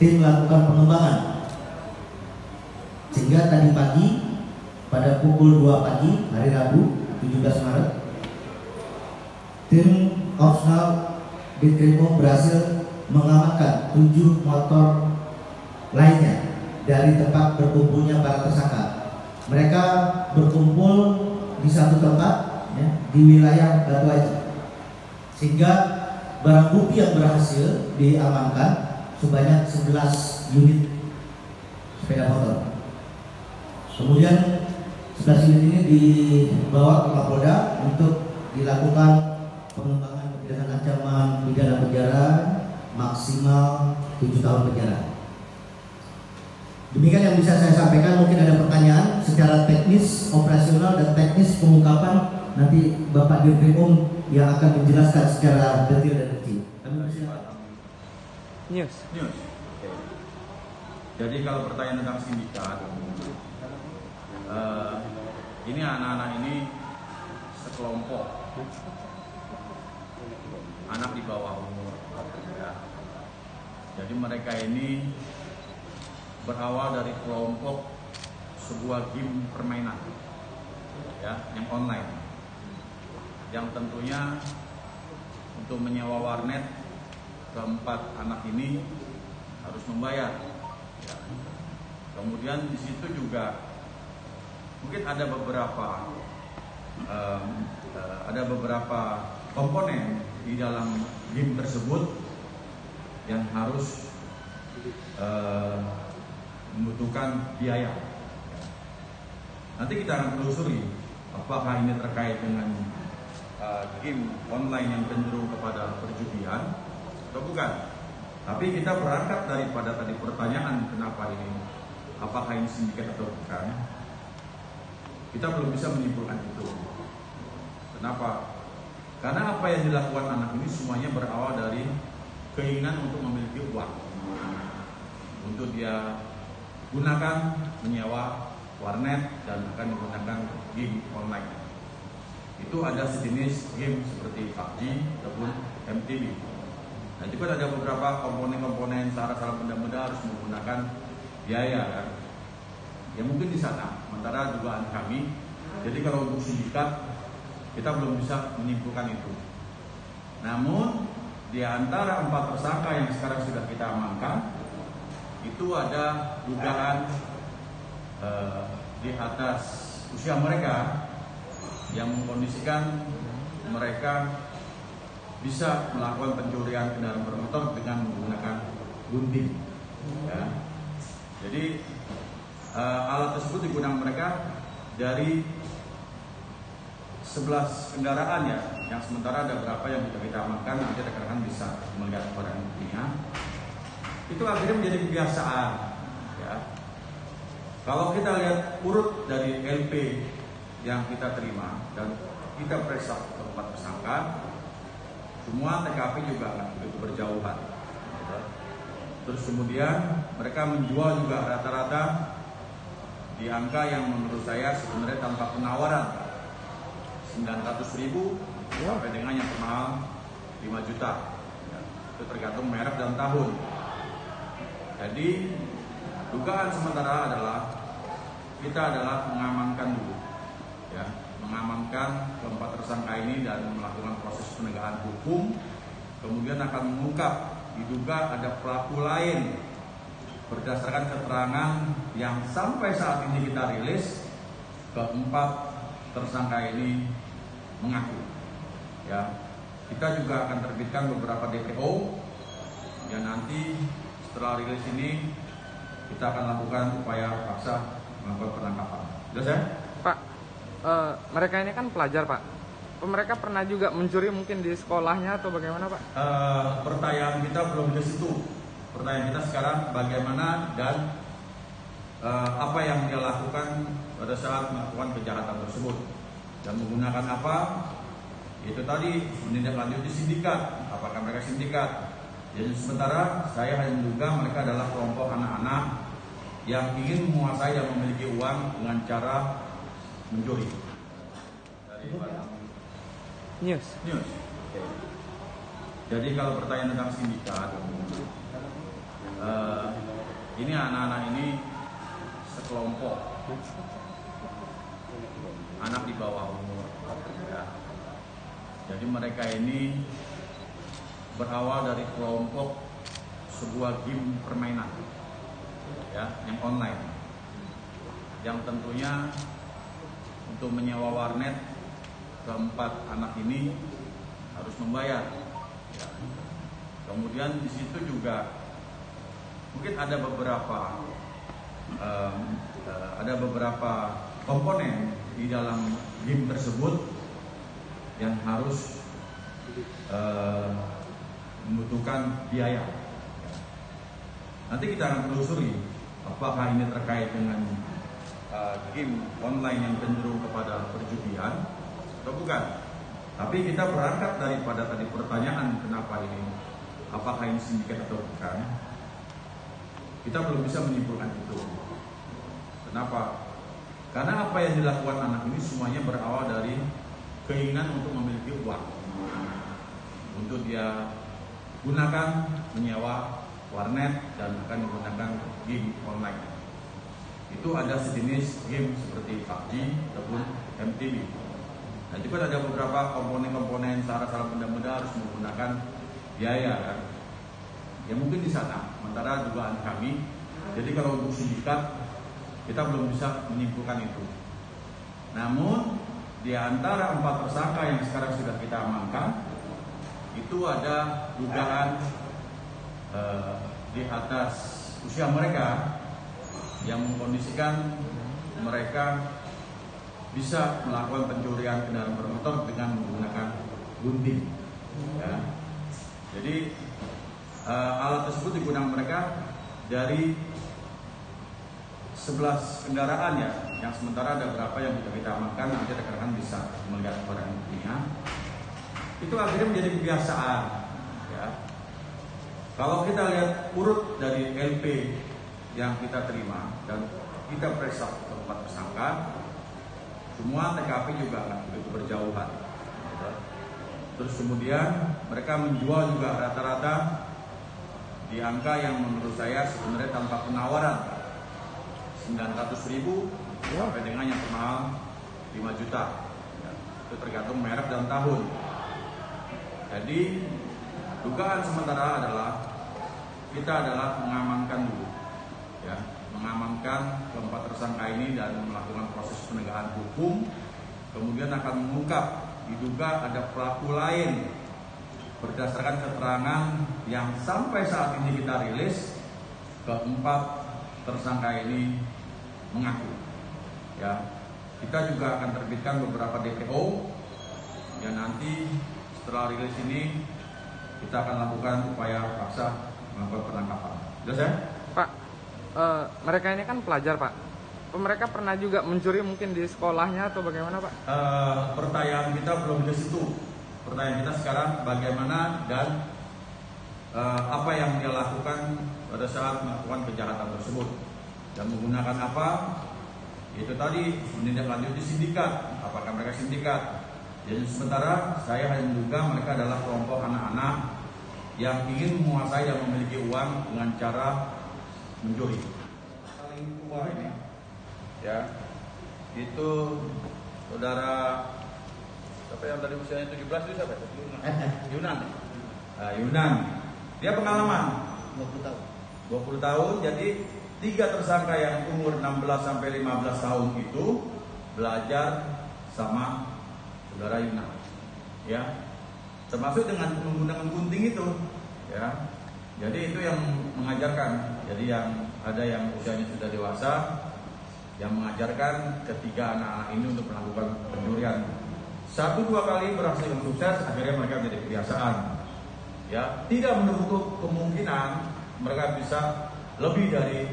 tim melakukan pengembangan sehingga tadi pagi pada pukul 2 pagi hari Rabu 17 Maret tim Opsnal Ditkrimum berhasil mengamankan 7 motor lainnya dari tempat berkumpulnya para tersangka. Mereka berkumpul di satu tempat ya, di wilayah Batu Aji, sehingga barang bukti yang berhasil diamankan sebanyak 11 unit sepeda motor. Kemudian 11 unit ini dibawa ke Kapolda untuk dilakukan pengembangan dengan ancaman pidana penjara maksimal 7 tahun penjara. Demikian yang bisa saya sampaikan. Mungkin ada pertanyaan secara teknis, operasional, dan teknis pengungkapan. Nanti Bapak Dirkrimum yang akan menjelaskan secara detail dan rinci. News. Jadi kalau pertanyaan tentang sindikat, ini anak-anak ini sekelompok anak di bawah umur. Ya. Jadi mereka ini berawal dari kelompok sebuah game permainan, ya, yang online, yang tentunya untuk menyewa warnet keempat anak ini harus membayar. Ya. Kemudian di situ juga mungkin ada beberapa komponen di dalam game tersebut yang harus membutuhkan biaya. Nanti kita akan telusuri apakah ini terkait dengan game online yang cenderung kepada perjudian atau bukan. Tapi kita berangkat daripada tadi pertanyaan kenapa ini, apakah ini sindikat atau bukan, kita belum bisa menyimpulkan itu. Kenapa? Karena apa yang dilakukan anak ini semuanya berawal dari keinginan untuk memiliki uang untuk dia gunakan menyewa warnet dan akan digunakan game online. Itu ada sejenis game seperti PUBG ataupun MTB. Nah, juga ada beberapa komponen-komponen syarat-syarat benda-benda harus menggunakan biaya kan. Ya mungkin di sana, sementara dugaan kami. Jadi kalau untuk sindikat kita belum bisa menyimpulkan itu. Namun di antara 4 tersangka yang sekarang sudah kita amankan, itu ada dugaan di atas usia mereka yang mengkondisikan mereka bisa melakukan pencurian kendaraan bermotor dengan menggunakan gunting. Ya. Jadi alat tersebut digunakan mereka dari 11 kendaraan ya, yang sementara ada berapa yang sudah kita amankan, nanti rekan-rekan bisa melihat barang buktinya. Itu akhirnya menjadi kebiasaan. Ya. Kalau kita lihat urut dari LP yang kita terima dan kita periksa tempat tersangka, semua TKP juga nggak begitu berjauhan. Gitu. Terus kemudian mereka menjual juga rata-rata di angka yang menurut saya sebenarnya tanpa penawaran 900.000 sampai dengan yang termahal 5 juta. Ya. Itu tergantung merek dan tahun. Jadi dugaan sementara adalah kita mengamankan dulu, ya, mengamankan keempat tersangka ini dan melakukan proses penegakan hukum. Kemudian akan mengungkap diduga ada pelaku lain berdasarkan keterangan yang sampai saat ini kita rilis. Keempat tersangka ini mengaku, ya. Kita juga akan terbitkan beberapa DPO yang nanti setelah rilis ini kita akan lakukan upaya paksa melakukan penangkapan. Jelas ya? Pak, mereka ini kan pelajar Pak. Mereka pernah juga mencuri mungkin di sekolahnya atau bagaimana Pak? Pertanyaan kita belum ke situ. Pertanyaan kita sekarang bagaimana dan apa yang dia lakukan pada saat melakukan kejahatan tersebut dan menggunakan apa? Itu tadi menindaklanjuti sindikat. Apakah mereka sindikat? Jadi sementara saya hanya menduga mereka adalah kelompok anak-anak yang ingin menguasai dan memiliki uang dengan cara mencuri. Dari News. Jadi kalau pertanyaan tentang sindikat, Ini anak-anak ini sekelompok anak di bawah umur ya. Jadi mereka ini berawal dari kelompok sebuah game permainan ya, yang online, yang tentunya untuk menyewa warnet keempat anak ini harus membayar ya. Kemudian di situ juga mungkin ada beberapa komponen di dalam game tersebut yang harus membutuhkan biaya. Nanti kita akan telusuri apakah ini terkait dengan game online yang cenderung kepada perjudian atau bukan. Tapi kita berangkat daripada tadi pertanyaan kenapa ini, apakah ini sindikat atau bukan. Kita belum bisa menyimpulkan itu. Kenapa? Karena apa yang dilakukan anak ini semuanya berawal dari keinginan untuk memiliki uang, untuk dia gunakan menyewa warnet dan akan digunakan game online. Itu ada sejenis game seperti PUBG ataupun MTV. Nah, itu kan ada beberapa komponen-komponen syarat-syarat benda-benda harus menggunakan biaya kan. Ya mungkin di sana, sementara dugaan kami. Jadi kalau untuk sindikat kita belum bisa menyimpulkan itu. Namun di antara 4 tersangka yang sekarang sudah kita amankan, itu ada dugaan di atas usia mereka yang mengkondisikan mereka bisa melakukan pencurian kendaraan bermotor dengan menggunakan gunting. Ya. Jadi alat tersebut digunakan mereka dari 11 kendaraan ya, yang sementara ada berapa yang sudah kita amankan, nanti rekan-rekan bisa melihat barang buktinya. Itu akhirnya menjadi kebiasaan ya. Kalau kita lihat urut dari LP yang kita terima dan kita periksa keempat tersangka, semua TKP juga nggak begitu berjauhan gitu. Terus kemudian mereka menjual juga rata-rata di angka yang menurut saya sebenarnya tanpa penawaran 900.000 sampai dengan yang mahal 5 juta ya, itu tergantung merek dan tahun. Jadi dugaan sementara adalah kita adalah mengamankan dulu ya, mengamankan keempat tersangka ini dan melakukan proses penegakan hukum, kemudian akan mengungkap diduga ada pelaku lain berdasarkan keterangan yang sampai saat ini kita rilis. Keempat tersangka ini mengaku ya. Kita juga akan terbitkan beberapa DPO yang nanti setelah rilis ini kita akan lakukan upaya paksa melakukan penangkapan. Jelas ya? Pak, mereka ini kan pelajar Pak. Mereka pernah juga mencuri mungkin di sekolahnya atau bagaimana Pak? Pertanyaan kita belum ke situ. Pertanyaan kita sekarang bagaimana dan apa yang dia lakukan pada saat melakukan kejahatan tersebut dan menggunakan apa? Itu tadi menindaklanjuti sindikat. Apakah mereka sindikat? Jadi sementara saya hanya menduga mereka adalah kelompok anak-anak yang ingin menguasai dan memiliki uang dengan cara mencuri. Paling tua ini, ya, itu saudara siapa yang tadi usianya 17 itu siapa? Yunan. Yunan. Dia pengalaman 20 tahun. 20 tahun. Jadi 3 tersangka yang umur 16 sampai 15 tahun itu belajar sama saudara Yunan. Ya. Termasuk dengan menggunakan gunting itu, ya. Jadi itu yang mengajarkan. Jadi yang ada yang usianya sudah dewasa, yang mengajarkan ketiga anak-anak ini untuk melakukan pencurian. 1-2 kali berhasil dengan sukses, akhirnya mereka menjadi kebiasaan. Ya, tidak menutup kemungkinan mereka bisa lebih dari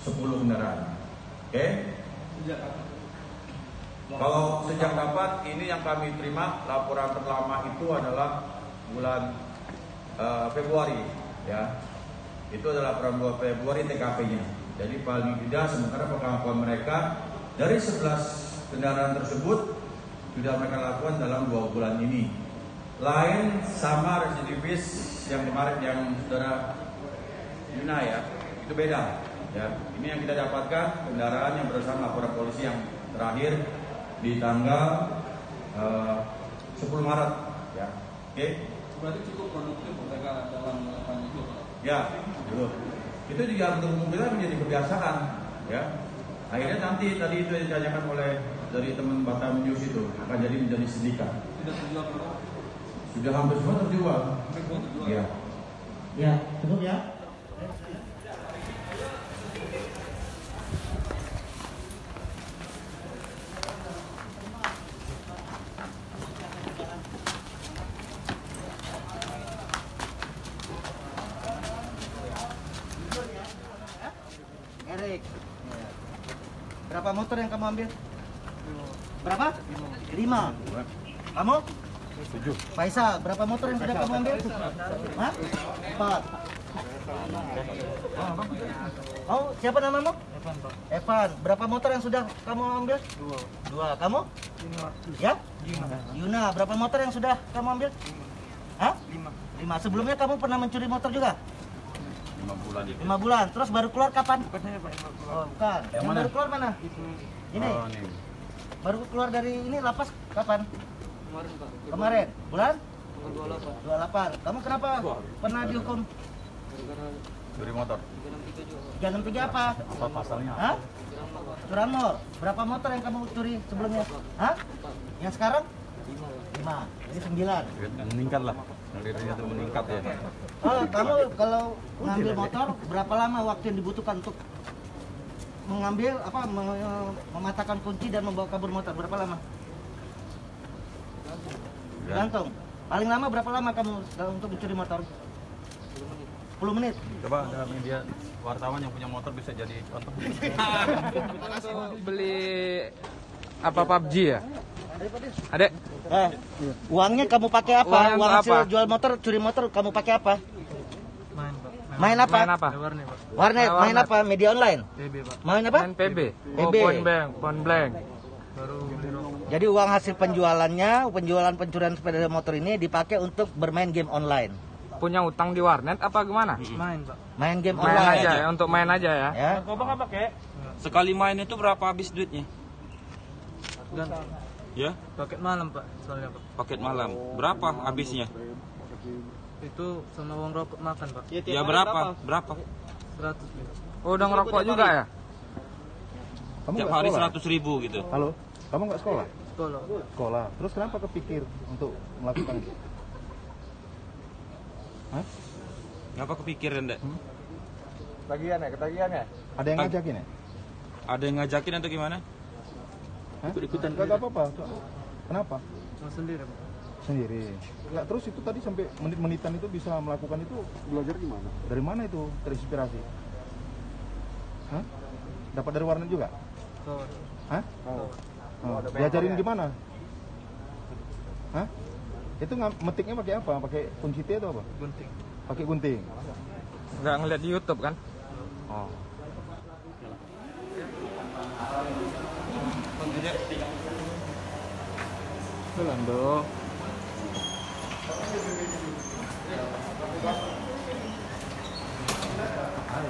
10 kendaraan. Oke? Kalau sejak kapan ini yang kami terima laporan terlama itu adalah bulan Februari ya. Itu adalah laporan bulan Februari TKP-nya. Jadi paling tidak sementara pengakuan mereka dari 11 kendaraan tersebut sudah mereka lakukan dalam 2 bulan ini. Lain sama residivis yang kemarin yang saudara Yuna ya, itu beda. Ya, ini yang kita dapatkan kendaraan yang berdasarkan laporan polisi yang terakhir di tanggal 10 Maret. Ya, oke. Berarti cukup produktif mereka dalam melakukan itu, Pak? Ya, dulu. Itu juga untuk umum kita menjadi kebiasaan. Ya, akhirnya nanti tadi itu yang ditanyakan oleh dari teman Batam News itu akan menjadi sindikat. Sudah terjual berapa? Sudah hampir semua terjual. Hampir semua terjual. Ya. Ya, cukup ya. Erik, berapa motor yang kamu ambil? Berapa? 5. Kamu? 7. Faisal, berapa motor yang sudah kamu ambil? Hah? 4. Oh, siapa namamu? Evan, Pak. Evan, berapa motor yang sudah kamu ambil? 2. Kamu? 5. Ya? Yuna, berapa motor yang sudah kamu ambil? Hah? 5. 5. Sebelumnya kamu pernah mencuri motor juga? 5 bulan. 5 bulan. Terus baru keluar kapan? Bukan saya, Pak. Oh, bukan. Yang baru keluar mana? Ini. Oh, nih. Baru keluar dari ini lapas kapan? Kemarin, Pak. Kemarin. Bulan? Tanggal 28. 28. Kamu kenapa pernah dihukum Gara-gara Dari motor. 363 juga, Pak. 363 apa? Apa pasalnya? Hah? Curanmor, Pak. Curanmor. Berapa motor yang kamu curi sebelumnya? Hah? Yang sekarang? 5, Pak. 5. Jadi 9. Meningkat lah. Dirinya tuh meningkat ya. Oh, kamu kalau ngambil motor berapa lama waktu yang dibutuhkan untuk mengambil mematahkan kunci dan membawa kabur motor? Berapa lama? Gantung. Paling lama berapa lama kamu untuk mencuri motor? 10 menit. Coba ada media wartawan yang punya motor bisa jadi contoh. Beli apa PUBG ya? Adek, Uangnya kamu pakai apa? Uangnya Uang untuk hasil apa? jual motor, curi motor kamu pakai apa? Main, Pak. Main apa? main apa? Warnet, Pak. Warnet, main Warnet. apa? Media online? PB, Pak. Main apa? Main PB. Oh, PB. point blank. Baru beli rokok. Jadi uang hasil penjualannya, penjualan pencurian sepeda motor ini dipakai untuk bermain game online. Punya utang di warnet apa gimana? Main, Pak. Main game Main online. aja ya, untuk main aja ya. Ya. Sekali main itu berapa habis duitnya? Ganti. Ya, Paket malam, Pak. Soalnya, Pak. paket malam. Berapa habisnya? Itu sama uang rokok makan, Pak. Ya berapa? Berapa? 100, Pak. Oh, udah ngerokok juga ya? Kamu Tiap nggak hari sekolah? 100.000 gitu. Halo, kamu nggak sekolah? Sekolah. Sekolah. Terus kenapa kepikir untuk melakukan itu? Hah? Ngapa kepikiran, Dek? Ketagihan ya? Ada yang ngajakin ya? Ada yang ngajakin atau gimana? Hah? Nggak apa-apa. Kenapa? Cuma sendiri, Pak. Sendiri. Nggak, terus itu tadi sampai menit-menitan itu bisa melakukan itu belajar gimana? Dari mana itu terinspirasi? Hah? Dapat dari warnet juga? Kawan. Hah? Oh. Diajarin gimana? Hah? Itu metiknya pakai apa? Pakai kunci T atau apa? Gunting. Pakai gunting. Nggak ngeliat di YouTube kan? Oh. Belum. Ada.